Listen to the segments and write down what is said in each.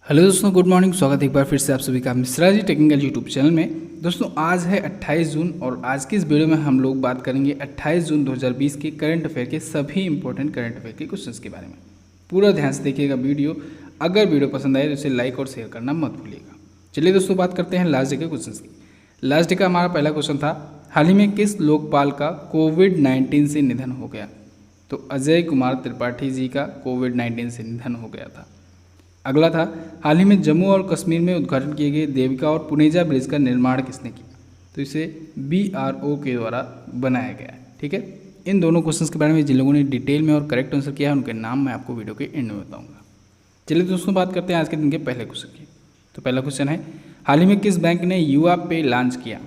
Hello दोस्तों, good morning. स्वागत है एक बार फिर से आप सभी का Mishra ji technical YouTube channel में। दोस्तों आज है 28 जून और आज की इस वीडियो में हम लोग बात करेंगे 28 जून 2020 के करंट अफेयर के सभी इंपॉर्टेंट करंट अफेयर के क्वेश्चंस के बारे में। पूरा ध्यान से देखिएगा वीडियो। अगर वीडियो पसंद आए तो इसे लाइक और शेयर करना मत भूलिएगा। चलिए दोस्तों बात करते हैं लास्ट डे के क्वेश्चन की। लास्ट डे का हमारा पहला क्वेश्चन था, हाल ही में किस लोकपाल का कोविड-19 से निधन हो गया? तो अजय कुमार त्रिपाठी जी का कोविड-19 से निधन हो गया था। अगला था, हाल ही में जम्मू और कश्मीर में उद्घाटन किए गए देविका और पुनेजा ब्रिज का निर्माण किसने किया? तो इसे BRO के द्वारा बनाया गया है। ठीक है, इन दोनों क्वेश्चंस के बारे में जिन लोगों ने डिटेल में और करेक्ट आंसर किया है उनके नाम मैं आपको वीडियो के एंड में बताऊंगा। चलिए दोस्तों बात करते हैं आज के दिन के पहले क्वेश्चन की। तो पहला क्वेश्चन है, हाल ही में किस बैंक ने युवा पे लॉन्च किया?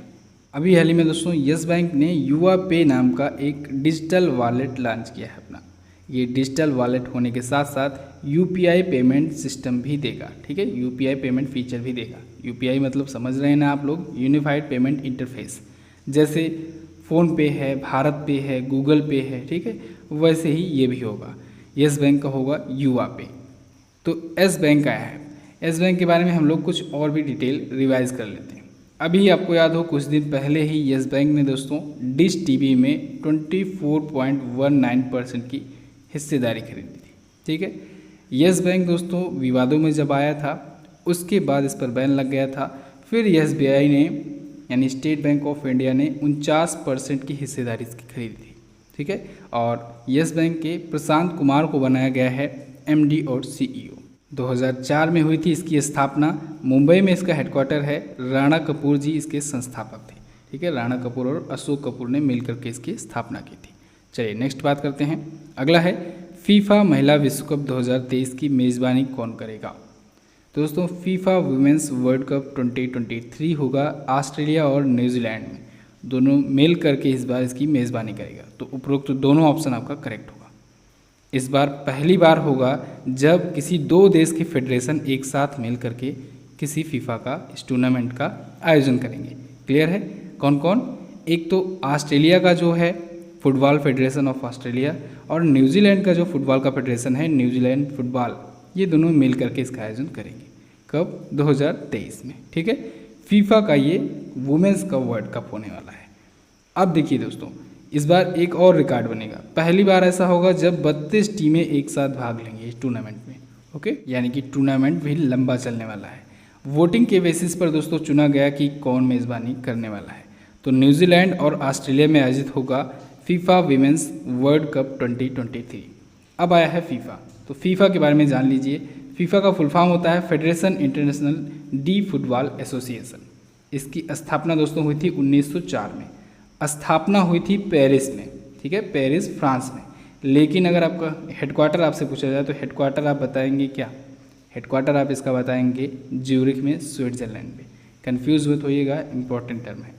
अभी हाल ही में दोस्तों यस बैंक ने युवा पे नाम का एक डिजिटल वॉलेट लॉन्च किया है अपना। ये डिजिटल वॉलेट होने के साथ साथ UPI पेमेंट सिस्टम भी देगा। ठीक है, UPI पेमेंट फीचर भी देगा। UPI मतलब समझ रहे हैं ना आप लोग, यूनिफाइड पेमेंट इंटरफेस। जैसे फ़ोन पे है, भारत पे है, गूगल पे है, ठीक है, वैसे ही ये भी होगा। यस बैंक का होगा युवा पे। तो एस बैंक आया है। एस बैंक के बारे में हम लोग कुछ और भी डिटेल रिवाइज कर लेते हैं। अभी आपको याद हो कुछ दिन पहले ही यस बैंक ने दोस्तों डिश टीवी में 24.19% की हिस्सेदारी खरीदी थी। ठीक है, यस बैंक दोस्तों विवादों में जब आया था उसके बाद इस पर बैन लग गया था। फिर SBI ने यानी स्टेट बैंक ऑफ इंडिया ने 49% की हिस्सेदारी इसकी खरीदी थी। ठीक है, और यस बैंक के प्रशांत कुमार को बनाया गया है MD और CEO। 2004 में हुई थी इसकी स्थापना। मुंबई में इसका हेडक्वार्टर है। राणा कपूर जी इसके संस्थापक थे। ठीक है, राणा कपूर और अशोक कपूर ने मिलकर के इसकी स्थापना की थी। चलिए नेक्स्ट बात करते हैं। अगला है, फीफा महिला विश्व कप 2023 की मेज़बानी कौन करेगा? तो दोस्तों फीफा वुमेंस वर्ल्ड कप 2023 होगा ऑस्ट्रेलिया और न्यूजीलैंड में, दोनों मिल करके इस बार इसकी मेज़बानी करेगा। तो उपरोक्त दोनों ऑप्शन आपका करेक्ट होगा। इस बार पहली बार होगा जब किसी दो देश के फेडरेशन एक साथ मिल करके किसी फीफा का इस टूर्नामेंट का आयोजन करेंगे। क्लियर है? कौन कौन? एक तो ऑस्ट्रेलिया का जो है फुटबॉल फेडरेशन ऑफ ऑस्ट्रेलिया और न्यूजीलैंड का जो फुटबॉल का फेडरेशन है न्यूजीलैंड फुटबॉल, ये दोनों मिल करके इसका आयोजन करेंगे। कब? 2023 में। ठीक है, फीफा का ये वुमेंस का वर्ल्ड कप होने वाला है। अब देखिए दोस्तों, इस बार एक और रिकॉर्ड बनेगा। पहली बार ऐसा होगा जब 32 टीमें एक साथ भाग लेंगी इस टूर्नामेंट में। ओके, यानी कि टूर्नामेंट भी लंबा चलने वाला है। वोटिंग के बेसिस पर दोस्तों चुना गया कि कौन मेज़बानी करने वाला है। तो न्यूजीलैंड और ऑस्ट्रेलिया में आयोजित होगा फीफा वीमेंस वर्ल्ड कप 2023। अब आया है फीफा। तो फीफा के बारे में जान लीजिए। फीफा का फुल फॉर्म होता है federation international D football association. इसकी स्थापना दोस्तों हुई थी 1904 में। स्थापना हुई थी पेरिस में। ठीक है, पेरिस फ्रांस में। लेकिन अगर आपका हेडक्वार्टर आपसे पूछा जाए तो हेडक्वार्टर आप बताएंगे क्या? हेडक्वार्टर आप इसका बताएंगे ज्यूरिख में, स्विट्जरलैंड में। कन्फ्यूज मत होइएगा, इंपॉर्टेंट टर्म है।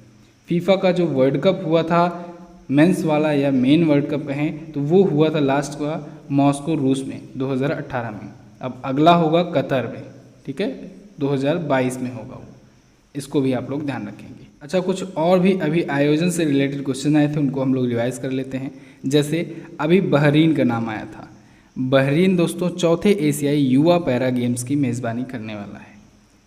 फीफा का जो वर्ल्ड कप हुआ था मेंस वाला या मेन वर्ल्ड कप कहें तो वो हुआ था लास्ट का मॉस्को रूस में 2018 में। अब अगला होगा कतर में। ठीक है, 2022 में होगा वो। इसको भी आप लोग ध्यान रखेंगे। अच्छा, कुछ और भी अभी आयोजन से रिलेटेड क्वेश्चन आए थे, उनको हम लोग रिवाइज कर लेते हैं। जैसे अभी बहरीन का नाम आया था। बहरीन दोस्तों चौथे एशियाई युवा पैरा गेम्स की मेज़बानी करने वाला है।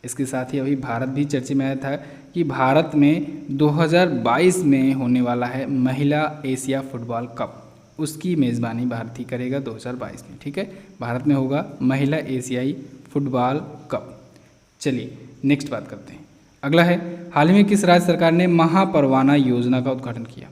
इसके साथ ही अभी भारत भी चर्चे में आया था कि भारत में 2022 में होने वाला है महिला एशिया फुटबॉल कप, उसकी मेज़बानी भारत ही करेगा 2022 में। ठीक है, भारत में होगा महिला एशियाई फुटबॉल कप। चलिए नेक्स्ट बात करते हैं। अगला है, हाल ही में किस राज्य सरकार ने महापरवाना योजना का उद्घाटन किया?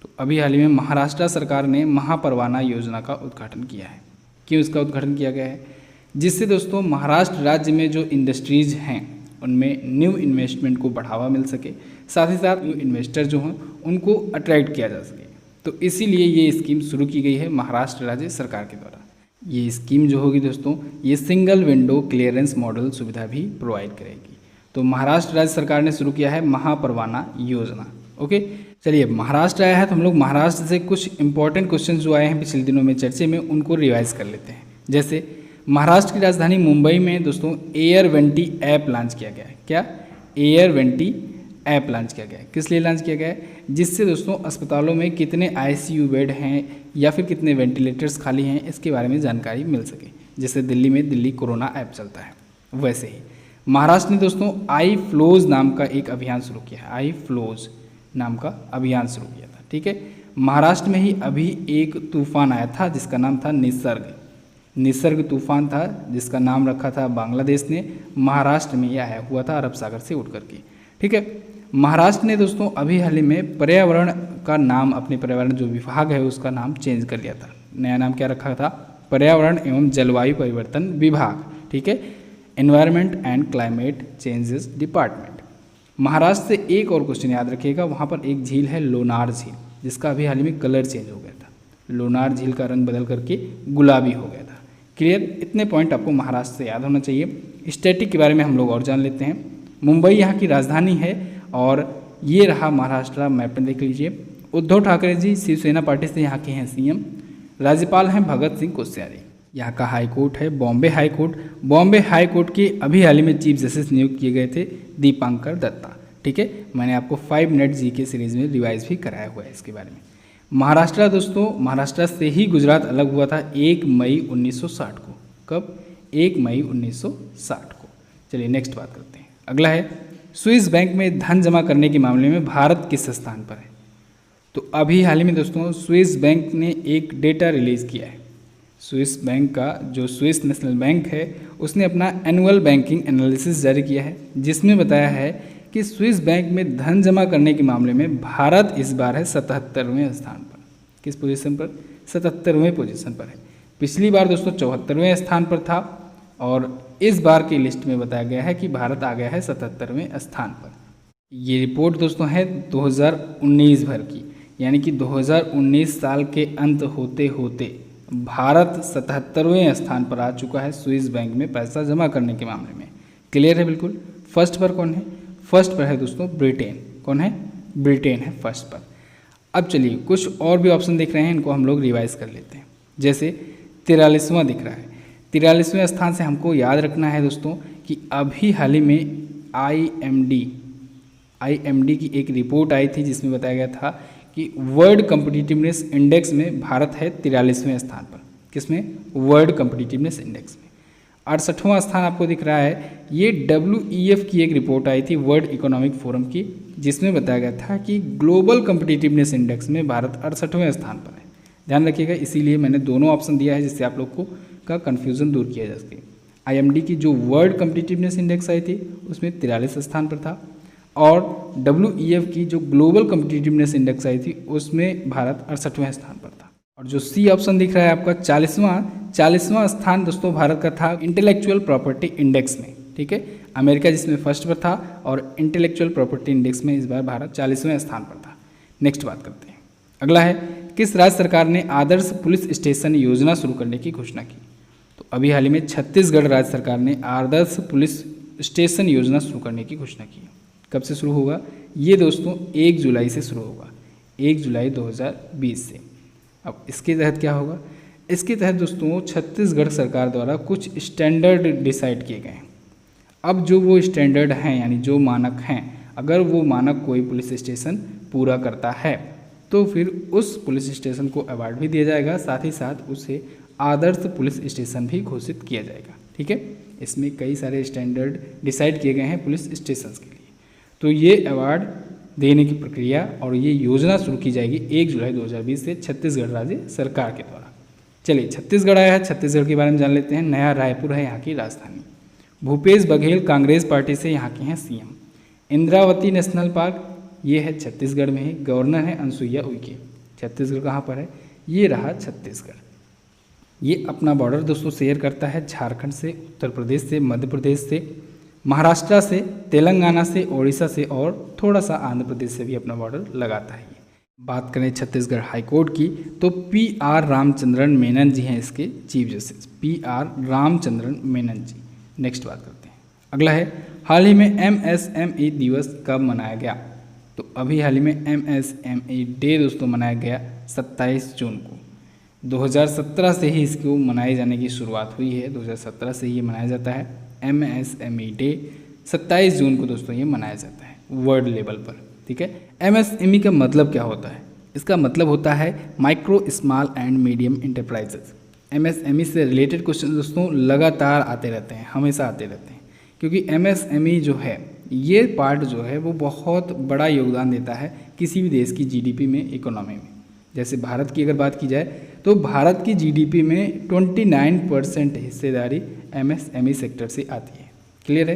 तो अभी हाल ही में महाराष्ट्र सरकार ने महापरवाना योजना का उद्घाटन किया है। क्यों इसका उद्घाटन किया गया है? जिससे दोस्तों महाराष्ट्र राज्य में जो इंडस्ट्रीज़ हैं उनमें न्यू इन्वेस्टमेंट को बढ़ावा मिल सके, साथ ही साथ न्यू इन्वेस्टर जो हैं उनको अट्रैक्ट किया जा सके। तो इसीलिए ये स्कीम शुरू की गई है महाराष्ट्र राज्य सरकार के द्वारा। ये स्कीम जो होगी दोस्तों ये सिंगल विंडो क्लियरेंस मॉडल सुविधा भी प्रोवाइड करेगी। तो महाराष्ट्र राज्य सरकार ने शुरू किया है महापरवाना योजना। ओके, चलिए महाराष्ट्र आया है तो हम लोग महाराष्ट्र से कुछ इंपॉर्टेंट क्वेश्चन जो आए हैं पिछले दिनों में चर्चे में उनको रिवाइज कर लेते हैं। जैसे महाराष्ट्र की राजधानी मुंबई में दोस्तों एयर20 ऐप लॉन्च किया गया है। क्या? एयर20 ऐप लॉन्च किया गया है। किस लिए लॉन्च किया गया है? जिससे दोस्तों अस्पतालों में कितने ICU बेड हैं या फिर कितने वेंटिलेटर्स खाली हैं इसके बारे में जानकारी मिल सके। जैसे दिल्ली में दिल्ली कोरोना ऐप चलता है। वैसे ही महाराष्ट्र ने दोस्तों आई फ्लोज नाम का एक अभियान शुरू किया है, आई फ्लोज नाम का अभियान शुरू किया था। ठीक है, महाराष्ट्र में ही अभी एक तूफान आया था जिसका नाम था निसर्ग तूफान था, जिसका नाम रखा था बांग्लादेश ने। महाराष्ट्र में यह आया हुआ था अरब सागर से उठ करके। ठीक है, महाराष्ट्र ने दोस्तों अभी हाल ही में पर्यावरण का नाम, अपने पर्यावरण जो विभाग है उसका नाम चेंज कर लिया था। नया नाम क्या रखा था? पर्यावरण एवं जलवायु परिवर्तन विभाग। ठीक है, environment and climate changes department. Maharashtra से एक और क्वेश्चन याद रखिएगा, वहाँ पर एक झील है लोनार झील, जिसका अभी हाल ही में कलर चेंज हो गया था। लोनार झील का रंग बदल करके गुलाबी हो गया था। क्लियर? इतने पॉइंट आपको महाराष्ट्र से याद होना चाहिए। स्टैटिक के बारे में हम लोग और जान लेते हैं। मुंबई यहाँ की राजधानी है और ये रहा महाराष्ट्र मैप में देख लीजिए। उद्धव ठाकरे जी शिवसेना पार्टी से यहाँ के हैं सीएम। राज्यपाल हैं भगत सिंह कोश्यारी। यहाँ का हाई कोर्ट है Bombay high court. Bombay high court के अभी हाल ही में चीफ जस्टिस नियुक्त किए गए थे दीपांकर दत्ता। ठीक है, मैंने आपको 5 मिनट जी के सीरीज में रिवाइज भी कराया हुआ है इसके बारे में। महाराष्ट्र दोस्तों, महाराष्ट्र से ही गुजरात अलग हुआ था 1 मई 1960 को। कब? 1 मई 1960 को। चलिए नेक्स्ट बात करते हैं। अगला है स्विस बैंक में धन जमा करने के मामले में भारत किस स्थान पर है? तो अभी हाल ही में दोस्तों स्विस बैंक ने एक डेटा रिलीज़ किया है। स्विस बैंक का जो स्विस नेशनल बैंक है उसने अपना एनुअल बैंकिंग एनालिसिस जारी किया है, जिसमें बताया है कि स्विस बैंक में धन जमा करने के मामले में भारत इस बार है 77वें स्थान पर। किस पोजीशन पर? 77वें पोजीशन पर है। पिछली बार दोस्तों 74वें स्थान पर था और इस बार की लिस्ट में बताया गया है कि भारत आ गया है 77वें स्थान पर। ये रिपोर्ट दोस्तों है 2019 भर की, यानी कि 2019 साल के अंत होते होते भारत 77वें स्थान पर आ चुका है स्विस बैंक में पैसा जमा करने के मामले में। क्लियर है बिल्कुल? फर्स्ट पर कौन है? फर्स्ट पर है दोस्तों ब्रिटेन। कौन है? ब्रिटेन है फर्स्ट पर। अब चलिए कुछ और भी ऑप्शन दिख रहे हैं, इनको हम लोग रिवाइज कर लेते हैं। जैसे 43वां दिख रहा है। 43वें स्थान से हमको याद रखना है दोस्तों कि अभी हाल ही में आईएमडी की एक रिपोर्ट आई थी जिसमें बताया गया था कि वर्ल्ड कम्पिटिटिवनेस इंडेक्स में भारत है 43वें स्थान पर। किसमें? वर्ल्ड कम्पिटिटिवनेस इंडेक्स में। 68वां स्थान आपको दिख रहा है। ये WEF की एक रिपोर्ट आई थी वर्ल्ड इकोनॉमिक फोरम की, जिसमें बताया गया था कि ग्लोबल कम्पिटिटिवनेस इंडेक्स में भारत 68वें स्थान पर है। ध्यान रखिएगा, इसीलिए मैंने दोनों ऑप्शन दिया है जिससे आप लोग को का कन्फ्यूज़न दूर किया जा सके। IMD की जो वर्ल्ड कम्पिटिटिवनेस इंडेक्स आई थी उसमें 43 स्थान पर था और WEF की जो ग्लोबल कम्पिटिटिवनेस इंडेक्स आई थी उसमें भारत 68वें स्थान पर था। और जो सी ऑप्शन दिख रहा है आपका 40वां स्थान दोस्तों भारत का था इंटेलेक्चुअल प्रॉपर्टी इंडेक्स में। ठीक है, अमेरिका जिसमें फर्स्ट पर था और इंटेलेक्चुअल प्रॉपर्टी इंडेक्स में इस बार भारत 40वें स्थान पर था। नेक्स्ट बात करते हैं। अगला है किस राज्य सरकार ने आदर्श पुलिस स्टेशन योजना शुरू करने की घोषणा की? तो अभी हाल ही में छत्तीसगढ़ राज्य सरकार ने आदर्श पुलिस स्टेशन योजना शुरू करने की घोषणा की। कब से शुरू होगा? ये दोस्तों 1 जुलाई से शुरू होगा, 1 जुलाई 2020 से। अब इसके तहत क्या होगा? इसके तहत दोस्तों छत्तीसगढ़ सरकार द्वारा कुछ स्टैंडर्ड डिसाइड किए गए हैं। अब जो वो स्टैंडर्ड हैं यानी जो मानक हैं, अगर वो मानक कोई पुलिस स्टेशन पूरा करता है तो फिर उस पुलिस स्टेशन को अवार्ड भी दिया जाएगा, साथ ही साथ उसे आदर्श पुलिस स्टेशन भी घोषित किया जाएगा। ठीक है, इसमें कई सारे स्टैंडर्ड डिसाइड किए गए हैं पुलिस स्टेशन के लिए। तो ये अवार्ड देने की प्रक्रिया और ये योजना शुरू की जाएगी 1 जुलाई 2020 से छत्तीसगढ़ राज्य सरकार के द्वारा। चलिए छत्तीसगढ़ आया है, छत्तीसगढ़ के बारे में जान लेते हैं। नया रायपुर है यहाँ की राजधानी। भूपेश बघेल कांग्रेस पार्टी से यहाँ के हैं सीएम। इंद्रावती नेशनल पार्क ये है छत्तीसगढ़ में ही, गवर्नर है अनुसुईया उइके। छत्तीसगढ़ कहाँ पर है? ये रहा छत्तीसगढ़। ये अपना बॉर्डर दोस्तों शेयर करता है झारखंड से, उत्तर प्रदेश से, मध्य प्रदेश से, महाराष्ट्र से, तेलंगाना से, ओडिशा से और थोड़ा सा आंध्र प्रदेश से भी अपना बॉर्डर लगाता है। बात करें छत्तीसगढ़ हाईकोर्ट की तो PR रामचंद्रन मेनन जी हैं इसके chief justice, PR Ramachandran Menon ji. Next बात करते हैं। अगला है हाल ही में MSME दिवस कब मनाया गया? तो अभी हाल ही में MSME डे दोस्तों मनाया गया 27 जून को। 2017 से ही इसको मनाए जाने की शुरुआत हुई है, 2017 से ही ये मनाया जाता है। MSME डे 27 जून को दोस्तों ये मनाया जाता है वर्ल्ड लेवल पर। ठीक है, MSME का मतलब क्या होता है? इसका मतलब होता है micro small and medium enterprises. MSME से रिलेटेड क्वेश्चन दोस्तों लगातार आते रहते हैं, हमेशा आते रहते हैं। क्योंकि MSME जो है ये पार्ट जो है वो बहुत बड़ा योगदान देता है किसी भी देश की GDP में, इकोनॉमी में। जैसे भारत की अगर बात की जाए तो भारत की GDP में 29% हिस्सेदारी MSME सेक्टर से आती है। क्लियर है?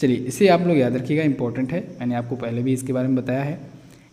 चलिए इसे आप लोग याद रखिएगा, इंपॉर्टेंट है, मैंने आपको पहले भी इसके बारे में बताया है।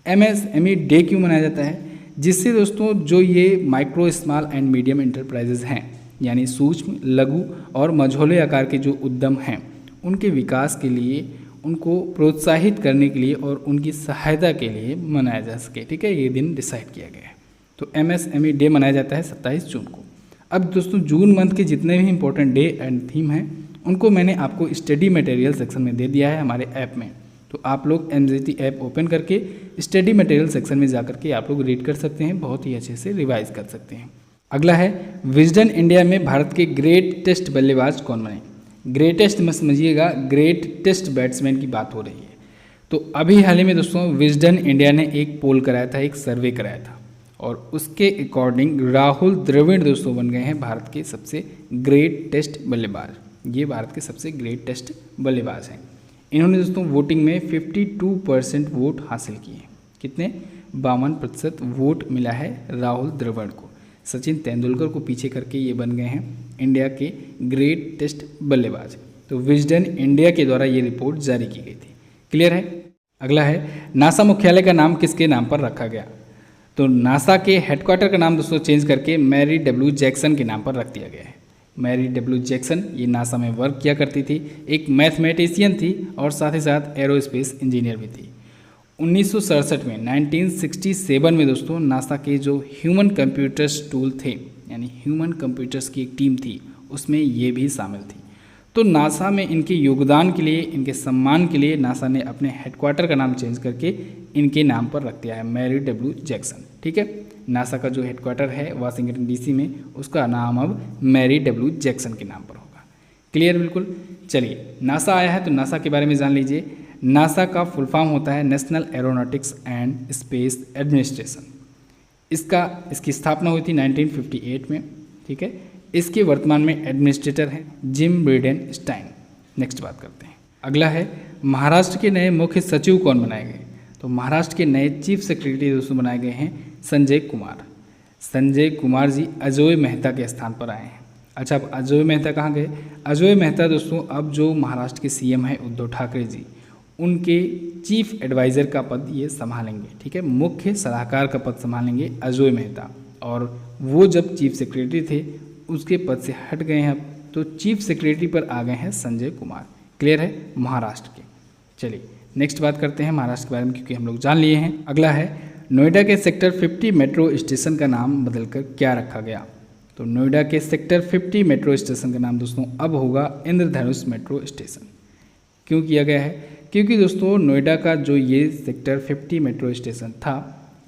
MSME डे क्यों मनाया जाता है? जिससे दोस्तों जो ये micro small and medium enterprises हैं, यानी सूक्ष्म, लघु और मझोले आकार के जो उद्यम हैं, उनके विकास के लिए, उनको प्रोत्साहित करने के लिए और उनकी सहायता के लिए मनाया जा सके। ठीक है, ये दिन डिसाइड किया गया है। तो MSME डे मनाया जाता है 27 जून को। अब दोस्तों जून मंथ के जितने भी इंपॉर्टेंट डे एंड थीम हैं उनको मैंने आपको स्टडी मटेरियल सेक्शन में दे दिया है हमारे ऐप में। तो आप लोग MZT ऐप ओपन करके स्टडी मटेरियल सेक्शन में जाकर के आप लोग रीड कर सकते हैं, बहुत ही अच्छे से रिवाइज कर सकते हैं। अगला है विजडन इंडिया में भारत के ग्रेटेस्ट बल्लेबाज कौन बने? ग्रेटेस्ट मत समझिएगा, ग्रेटेस्ट बैट्समैन की बात हो रही है। तो अभी हाल ही में दोस्तों विजडन इंडिया ने एक पोल कराया था, एक सर्वे कराया था, और उसके अकॉर्डिंग राहुल द्रविड़ दोस्तों बन गए हैं भारत के सबसे ग्रेट टेस्ट बल्लेबाज। ये भारत के सबसे ग्रेट टेस्ट बल्लेबाज हैं। इन्होंने दोस्तों वोटिंग में 52% वोट हासिल किए। कितने? 52% वोट मिला है राहुल द्रविड़ को। सचिन तेंदुलकर को पीछे करके ये बन गए हैं इंडिया के ग्रेट टेस्ट बल्लेबाज। तो विजडन इंडिया के द्वारा ये रिपोर्ट जारी की गई थी। क्लियर है? अगला है नासा मुख्यालय का नाम किसके नाम पर रखा गया? तो नासा के हेडक्वार्टर का नाम दोस्तों चेंज करके मैरी डब्ल्यू जैक्सन के नाम पर रख दिया गया है। मैरी डब्ल्यू जैक्सन ये नासा में वर्क किया करती थी, एक मैथमेटिशियन थी और साथ ही साथ एरोस्पेस इंजीनियर भी थी। 1967 में 1967 में दोस्तों नासा के जो ह्यूमन कंप्यूटर्स टूल थे, यानी ह्यूमन कंप्यूटर्स की एक टीम थी, उसमें ये भी शामिल थी। तो नासा में इनके योगदान के लिए, इनके सम्मान के लिए नासा ने अपने हेडक्वार्टर का नाम चेंज करके इनके नाम पर रख दिया है, मैरी डब्ल्यू जैक्सन। ठीक है, नासा का जो हेडक्वार्टर है वाशिंगटन DC में, उसका नाम अब मैरी डब्ल्यू जैक्सन के नाम पर होगा। क्लियर? बिल्कुल। चलिए नासा आया है तो नासा के बारे में जान लीजिए। नासा का फुल फॉर्म होता है national aeronautics and space administration. इसकी स्थापना हुई थी 1958 में। ठीक है, इसके वर्तमान में एडमिनिस्ट्रेटर हैं जिम ब्रिडेनस्टाइन। नेक्स्ट बात करते हैं। अगला है महाराष्ट्र के नए मुख्य सचिव कौन बनाए गए? तो महाराष्ट्र के नए चीफ सेक्रेटरी दोस्तों बनाए गए हैं संजय कुमार। संजय कुमार जी अजय मेहता के स्थान पर आए हैं। अच्छा, अब अजय मेहता कहाँ गए? अजय मेहता दोस्तों अब जो महाराष्ट्र के CM हैं उद्धव ठाकरे जी, उनके चीफ एडवाइज़र का पद ये संभालेंगे। ठीक है, मुख्य सलाहकार का पद संभालेंगे अजय मेहता। और वो जब चीफ सेक्रेटरी थे उसके पद से हट गए हैं, अब तो चीफ सेक्रेटरी पर आ गए हैं संजय कुमार। क्लियर है? महाराष्ट्र के। चलिए नेक्स्ट बात करते हैं महाराष्ट्र के बारे में, क्योंकि हम लोग जान लिए हैं। अगला है नोएडा के सेक्टर 50 मेट्रो स्टेशन का नाम बदलकर क्या रखा गया? तो नोएडा के सेक्टर 50 मेट्रो स्टेशन का नाम दोस्तों अब होगा इंद्रधनुष मेट्रो स्टेशन। क्यों किया गया है? क्योंकि दोस्तों नोएडा का जो ये सेक्टर 50 मेट्रो स्टेशन था,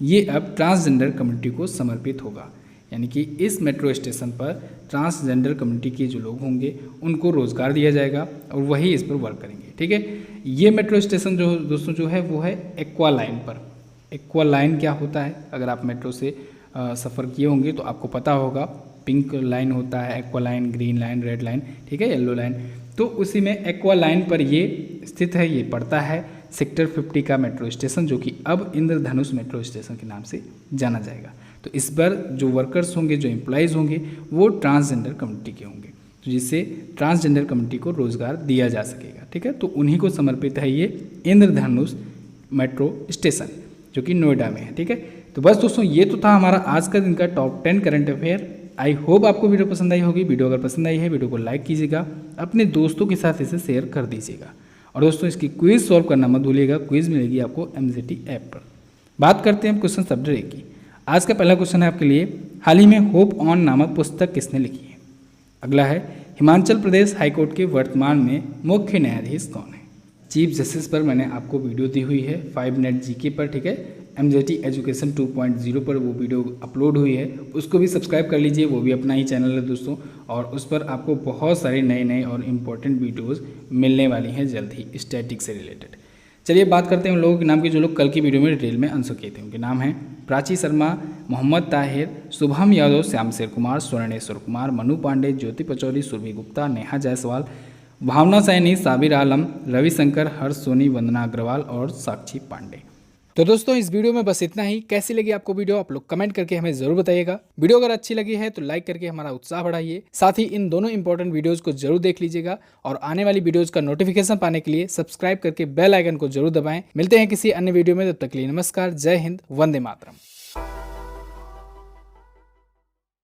ये अब ट्रांसजेंडर कम्युनिटी को समर्पित होगा। यानी कि इस मेट्रो स्टेशन पर ट्रांसजेंडर कम्युनिटी के जो लोग होंगे उनको रोज़गार दिया जाएगा और वही इस पर वर्क करेंगे। ठीक है, ये मेट्रो स्टेशन जो दोस्तों जो है वो है एक्वा लाइन पर। एक्वा लाइन क्या होता है? अगर आप मेट्रो से सफ़र किए होंगे तो आपको पता होगा, पिंक लाइन होता है, aqua line, green line, red line, ठीक है, येलो लाइन। तो उसी में एक्वा लाइन पर ये स्थित है, ये पड़ता है सेक्टर 50 का मेट्रो स्टेशन, जो कि अब इंद्रधनुष मेट्रो स्टेशन के नाम से जाना जाएगा। तो इस पर जो वर्कर्स होंगे, जो एम्प्लॉयज़ होंगे, वो ट्रांसजेंडर कम्युनिटी के होंगे, तो जिससे ट्रांसजेंडर कम्युनिटी को रोज़गार दिया जा सकेगा। ठीक है, तो उन्हीं को समर्पित है ये इंद्रधनुष मेट्रो स्टेशन, जो कि नोएडा में है। ठीक है, तो बस दोस्तों ये तो था हमारा आज का दिन का top 10 current affair. I hope आपको वीडियो पसंद आई होगी। वीडियो अगर पसंद आई है, वीडियो को लाइक कीजिएगा, अपने दोस्तों के साथ इसे शेयर कर दीजिएगा। और दोस्तों इसकी क्विज सॉल्व करना मत भूलिएगा, क्विज मिलेगी आपको MZT ऐप पर। बात करते हैं हम क्वेश्चन सब्जेक्ट की। आज का पहला क्वेश्चन है आपके लिए, हाल ही में होप ऑन नामक पुस्तक किसने लिखी है? अगला है हिमाचल प्रदेश हाईकोर्ट के वर्तमान में मुख्य न्यायाधीश कौन है? चीफ जस्टिस पर मैंने आपको वीडियो दी हुई है 5 मिनट GK पर। ठीक है, MZT एजुकेशन 2.0 पर वो वीडियो अपलोड हुई है, उसको भी सब्सक्राइब कर लीजिए, वो भी अपना ही चैनल है दोस्तों। और उस पर आपको बहुत सारे नए नए और इम्पोर्टेंट वीडियोज़ मिलने वाली हैं जल्द ही स्टैटिक से रिलेटेड। चलिए बात करते हैं उन लोगों के नाम की जो लोग कल की वीडियो में डिटेल में आंसर किए थे। उनके नाम हैं प्राची शर्मा, मोहम्मद ताहिर, शुभम यादव, श्याम शेर कुमार, स्वर्णेश्वर कुमार, मनु पांडे, ज्योति पचौरी, सुरभि गुप्ता, नेहा जायसवाल, भावना सैनी, साबिर आलम, रविशंकर, हर्ष सोनी, वंदना अग्रवाल और साक्षी पांडे। तो दोस्तों इस वीडियो में बस इतना ही। कैसी लगी आपको वीडियो आप लोग कमेंट करके हमें जरूर बताइएगा। वीडियो अगर अच्छी लगी है तो लाइक करके हमारा उत्साह बढ़ाइए। साथ ही इन दोनों इंपॉर्टेंट वीडियोस को जरूर देख लीजिएगा और आने वाली वीडियोस का नोटिफिकेशन पाने के लिए सब्सक्राइब करके बेल आइकन को जरूर दबाएं। मिलते हैं किसी अन्य वीडियो में, तब तक के लिए नमस्कार, जय हिंद, वंदे मातरम।